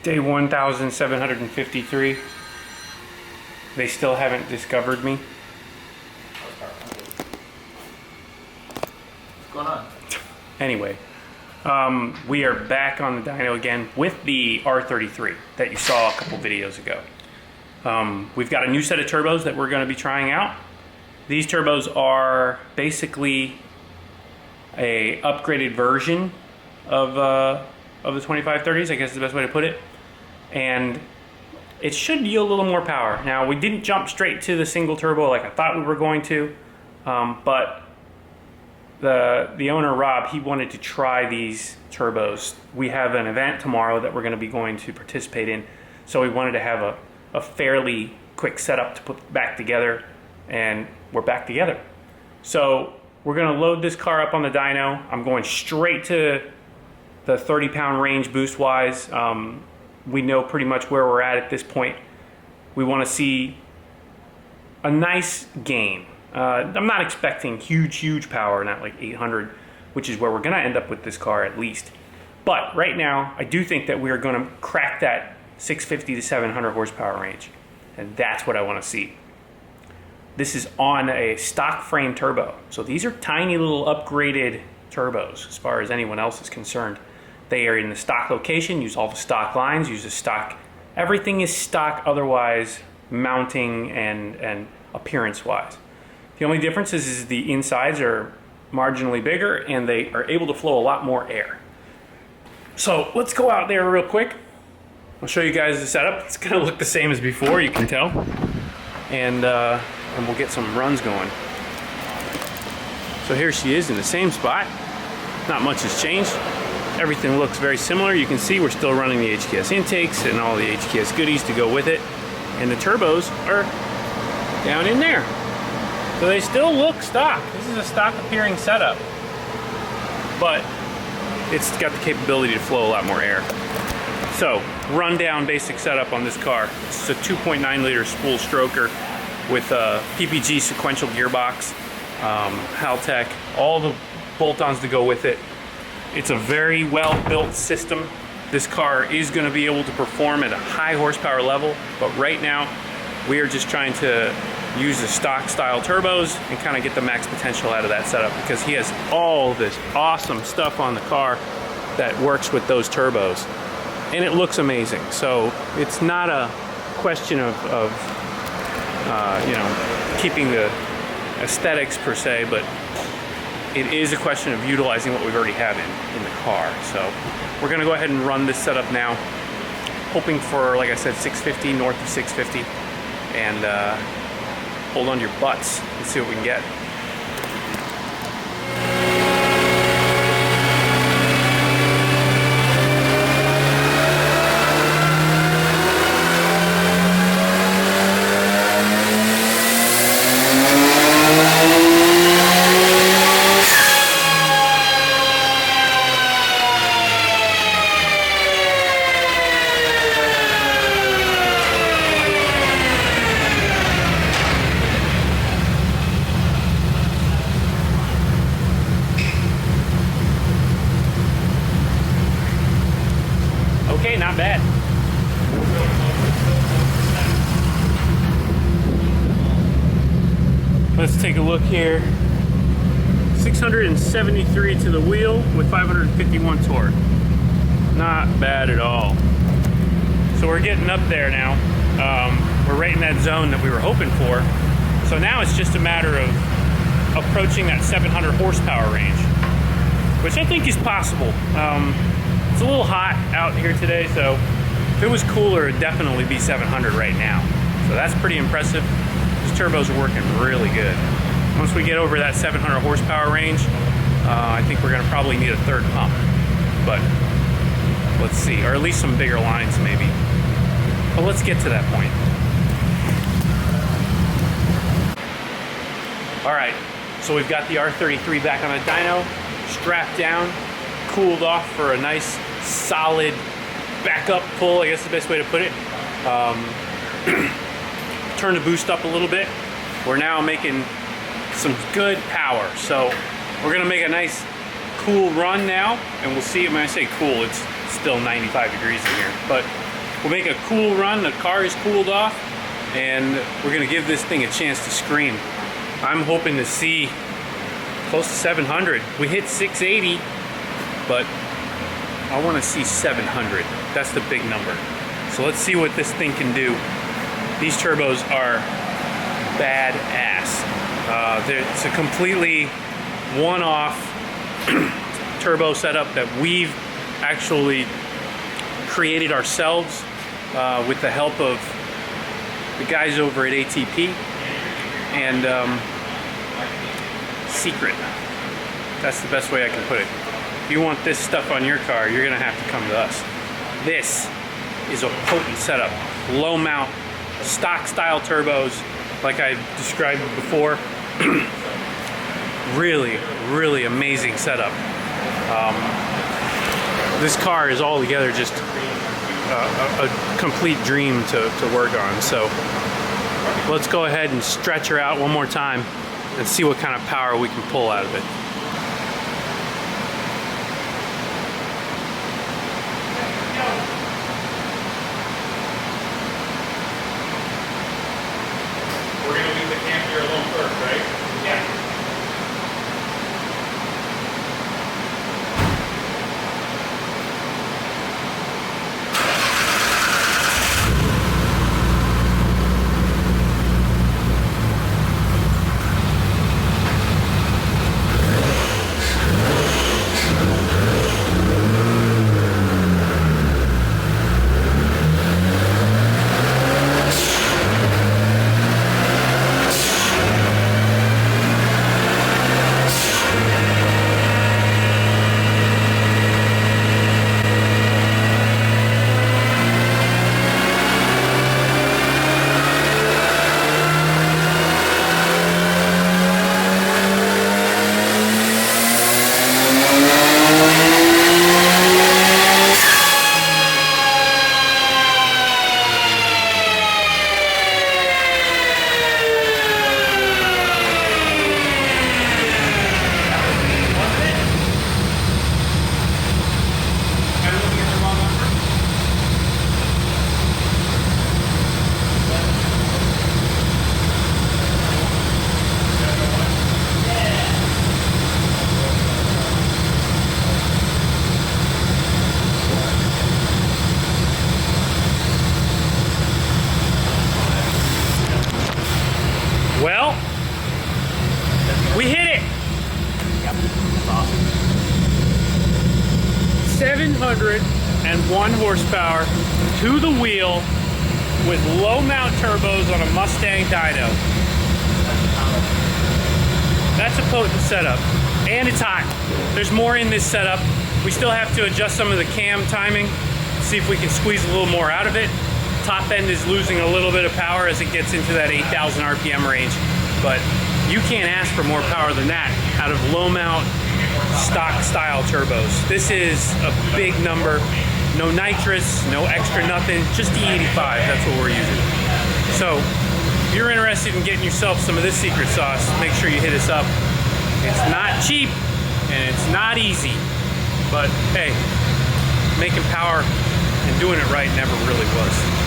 Day 1753. They still haven't discovered me. What's going on? Anyway, we are back on the dyno again with the R33 that you saw a couple videos ago. We've got a new set of turbos that we're going to be trying out. These turbos are basically a upgraded version of the 2530s, I guess is the best way to put it. And it should yield a little more power. Now, we didn't jump straight to the single turbo like I thought we were going to, but the owner, Rob, he wanted to try these turbos. We have an event tomorrow that we're going to be going to participate in, so we wanted to have a fairly quick setup to put back together, and we're back together. So we're going to load this car up on the dyno. I'm going straight to the 30-pound range boost-wise. We know pretty much where we're at this point. We want to see a nice gain. I'm not expecting huge power, not like 800, which is where we're going to end up with this car at least. But right now, I do think that we are going to crack that 650 to 700 horsepower range. And that's what I want to see. This is on a stock frame turbo. So these are tiny little upgraded turbos as far as anyone else is concerned. They are in the stock location, use all the stock lines, use the stock. Everything is stock otherwise, mounting and appearance wise. The only difference is the insides are marginally bigger and they are able to flow a lot more air. So let's go out there real quick. I'll show you guys the setup. It's gonna look the same as before, you can tell. And we'll get some runs going. So here she is in the same spot. Not much has changed. Everything looks very similar. You can see we're still running the HKS intakes and all the HKS goodies to go with it. And the turbos are down in there. So they still look stock. This is a stock appearing setup. But it's got the capability to flow a lot more air. So, rundown basic setup on this car. It's a 2.9 liter spool stroker with a PPG sequential gearbox, Haltech, all the bolt-ons to go with it. It's a very well-built system. This car is going to be able to perform at a high horsepower level, but right now we are just trying to use the stock style turbos and kind of get the max potential out of that setup, because he has all this awesome stuff on the car that works with those turbos, and it looks amazing. So it's not a question of you know, keeping the aesthetics per se, but it is a question of utilizing what we already have in the car. So we're gonna go ahead and run this setup now, hoping for, like I said, 650, north of 650, and hold on to your butts and see what we can get. Okay, not bad. Let's take a look here. 673 to the wheel with 551 torque. Not bad at all. So we're getting up there now. We're right in that zone that we were hoping for. So now it's just a matter of approaching that 700 horsepower range, which I think is possible. It's a little hot out here today, so if it was cooler, it'd definitely be 700 right now. So that's pretty impressive. These turbos are working really good. Once we get over that 700 horsepower range, I think we're gonna probably need a third pump. But let's see, or at least some bigger lines maybe. But let's get to that point. All right, so we've got the R33 back on the dyno, strapped down, cooled off for a nice solid backup pull, I guess is the best way to put it. Turn the boost up a little bit. We're now making some good power. So we're gonna make a nice cool run now, and we'll see. When I say cool, it's still 95 degrees in here, but We'll make a cool run. The car is cooled off, and we're gonna give this thing a chance to scream. I'm hoping to see close to 700. We hit 680, but I want to see 700. That's the big number. So let's see what this thing can do. These turbos are badass. It's a completely one-off turbo setup that we've actually created ourselves with the help of the guys over at ATP. And secret. That's the best way I can put it. If you want this stuff on your car, you're gonna have to come to us. This is a potent setup. Low mount, stock style turbos, like I described before. Really, really amazing setup. This car is altogether just a complete dream to work on. So let's go ahead and stretch her out one more time and see what kind of power we can pull out of it. We're going to leave the cam here alone first, right? Yeah. Well, we hit it. Yep. That's awesome. 701 horsepower to the wheel with low mount turbos on a Mustang dyno. That's a potent setup, and it's hot. There's more in this setup. We still have to adjust some of the cam timing, see if we can squeeze a little more out of it. Top end is losing a little bit of power as it gets into that 8,000 RPM range, but you can't ask for more power than that out of low mount stock style turbos. This is a big number. No nitrous, no extra nothing, just E85, that's what we're using. So if you're interested in getting yourself some of this secret sauce, make sure you hit us up. It's not cheap and it's not easy, but hey, making power and doing it right never really was.